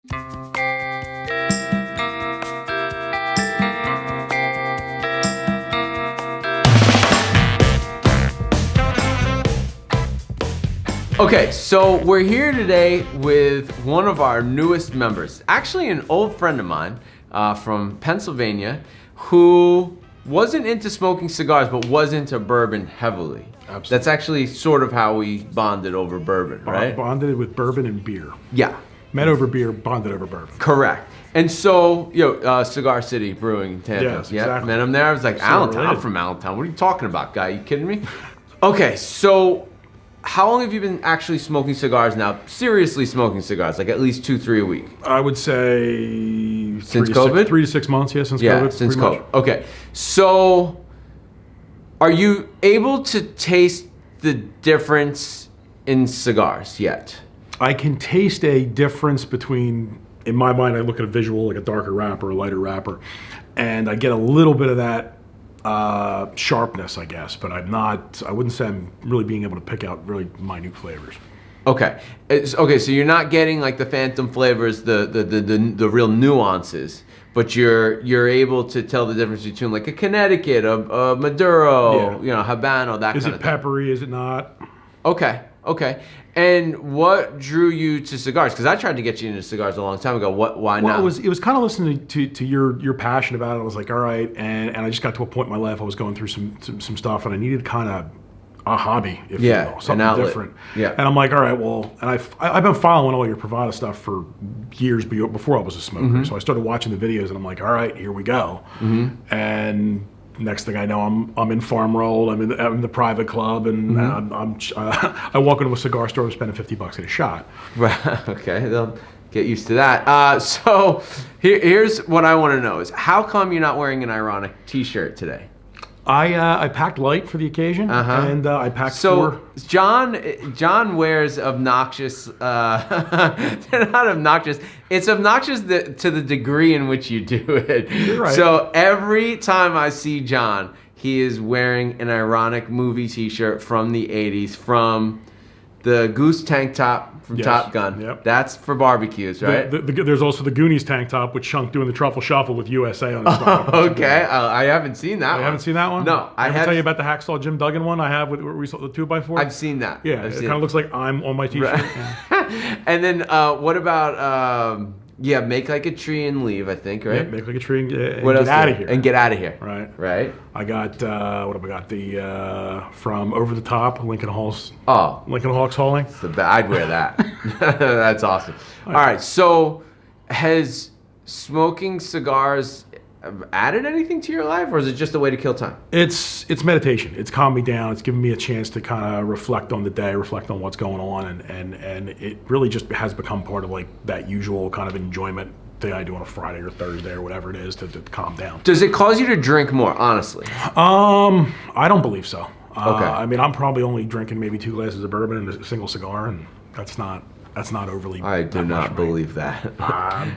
Okay, so we're here today with one of our newest members, actually an old friend of mine from Pennsylvania who wasn't into smoking cigars but was into bourbon heavily. Absolutely. That's actually sort of how we bonded over bourbon, right? Bonded with bourbon and beer. Yeah. Met over beer, bonded over bourbon. Correct. And so, Cigar City Brewing in Tampa. Yes, yeah, exactly. Met him there. I was like, Allentown? I'm from Allentown. What are you talking about, guy? You kidding me? Okay, so how long have you been actually smoking cigars now? Seriously smoking cigars, like at least 2-3 a week? I would say since COVID? 3 to 6 months, yeah, since COVID. Yeah, since COVID. Okay, so are you able to taste the difference in cigars yet? I can taste a difference between, in my mind, I look at a visual, like a darker wrapper, a lighter wrapper, and I get a little bit of that sharpness, I guess, but I wouldn't say I'm really being able to pick out really minute flavors. Okay. Okay, so you're not getting like the phantom flavors, the real nuances, but you're able to tell the difference between like a Connecticut, a Maduro, Habano, that kind of thing. Is it peppery? Is it not? Okay. And what drew you to cigars? Because I tried to get you into cigars a long time ago. Why now? Well, it was kind of listening to your passion about it. I was like, all right, and I just got to a point in my life I was going through some stuff, and I needed kind of a hobby, if you will, something different. Yeah. And I'm like, all right, well, and I've been following all your Privada stuff for years before I was a smoker. Mm-hmm. So I started watching the videos, and I'm like, all right, here we go. Mm-hmm. And next thing I know, I'm in Farm Roll. I'm in the private club, and Mm-hmm. I walk into a cigar store, I'm spending $50 at a shot. Right. Okay. They'll get used to that. So here's what I want to know: is how come you're not wearing an ironic T-shirt today? I packed light for the occasion, and I packed four. John wears obnoxious. They're not obnoxious. It's obnoxious to the degree in which you do it. You're right. So every time I see John, he is wearing an ironic movie T-shirt from the '80s, from the Goose tank top from Top Gun. Yep. That's for barbecues, right? There's also the Goonies tank top with Chunk doing the truffle shuffle with USA on his stomach. Okay, I haven't seen that one. You haven't seen that one? No, I have. Tell you about the Hacksaw Jim Duggan one I have with we saw the 2x4? I've seen that. Yeah, it kind of looks like I'm on my T-shirt. Right. Yeah. And then what about make like a tree and leave, I think, right? Yeah, make like a tree and get out of here. And get out of here. Right. I got what have I got? The from Over the Top, Lincoln Hawks hauling. I'd wear that. That's awesome. All right, so has smoking cigars added anything to your life, or is it just a way to kill time? It's meditation. It's calmed me down. It's given me a chance to kind of reflect on the day, reflect on what's going on, and it really just has become part of like that usual kind of enjoyment thing I do on a Friday or Thursday or whatever it is to calm down. Does it cause you to drink more, honestly? I don't believe so. Okay. I mean, I'm probably only drinking maybe 2 glasses of bourbon and a single cigar, and that's not overly. I do not believe that.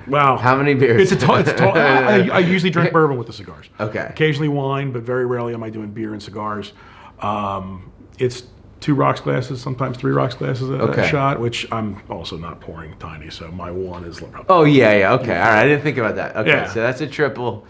Well, how many beers? I usually drink bourbon with the cigars. Okay. Occasionally wine, but very rarely am I doing beer and cigars. It's 2 rocks glasses, sometimes 3 rocks glasses a shot, which I'm also not pouring tiny, so my one is. Oh yeah. Okay, all right. I didn't think about that. Okay, yeah. So that's a triple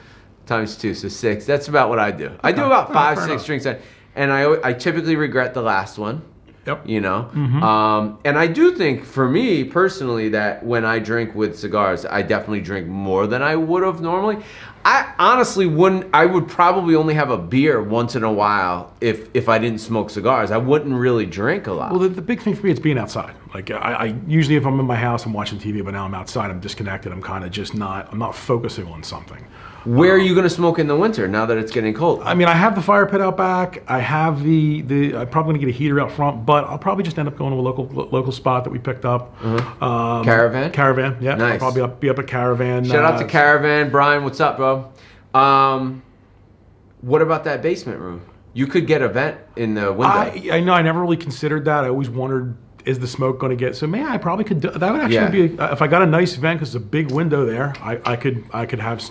times 2, so 6. That's about what I do. I do about 5-6 drinks, and I typically regret the last one. Yep. And I do think, for me personally, that when I drink with cigars, I definitely drink more than I would have normally. I honestly wouldn't. I would probably only have a beer once in a while if I didn't smoke cigars. I wouldn't really drink a lot. Well, the big thing for me is being outside. Like I usually, if I'm in my house, I'm watching TV, but now I'm outside, I'm disconnected. I'm kind of just not. I'm not focusing on something. Where are you going to smoke in the winter now that it's getting cold? I mean, I have the fire pit out back. I have I'm probably going to get a heater out front, but I'll probably just end up going to a local spot that we picked up. Caravan? Caravan, yeah. Nice. I'll probably be up at Caravan. Shout out to Caravan. Brian, what's up, bro? What about that basement room? You could get a vent in the window. I know. I never really considered that. I always wondered, is the smoke going to get? So I probably could. That would actually be if I got a nice vent, because there's a big window there. I could have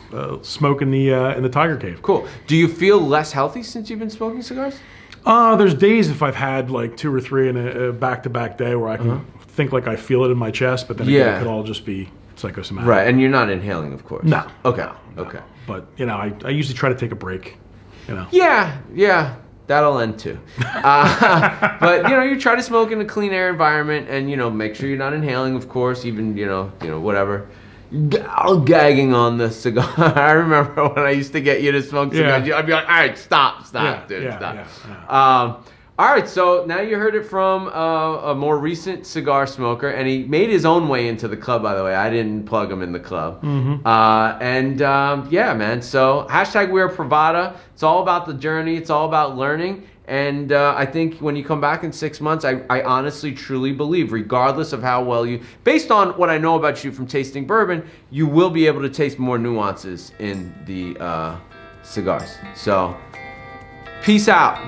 smoke in the tiger cave. Cool. Do you feel less healthy since you've been smoking cigars? There's days if I've had like 2 or 3 in a back-to-back day where I can think like I feel it in my chest, but then again, it could all just be psychosomatic. Right, and you're not inhaling, of course. No. Okay. No. Okay. But I usually try to take a break. Yeah, that'll end too. But you try to smoke in a clean air environment, and make sure you're not inhaling, of course. Even whatever, gagging on the cigar. I remember when I used to get you to smoke cigars. I'd be like, all right, stop, dude, stop. Yeah. All right, so now you heard it from a more recent cigar smoker, and he made his own way into the club, by the way. I didn't plug him in the club. Yeah, man, so hashtag we're Privada. It's all about the journey. It's all about learning. And I think when you come back in 6 months, I honestly, truly believe, regardless of how well based on what I know about you from tasting bourbon, you will be able to taste more nuances in the cigars. So, peace out.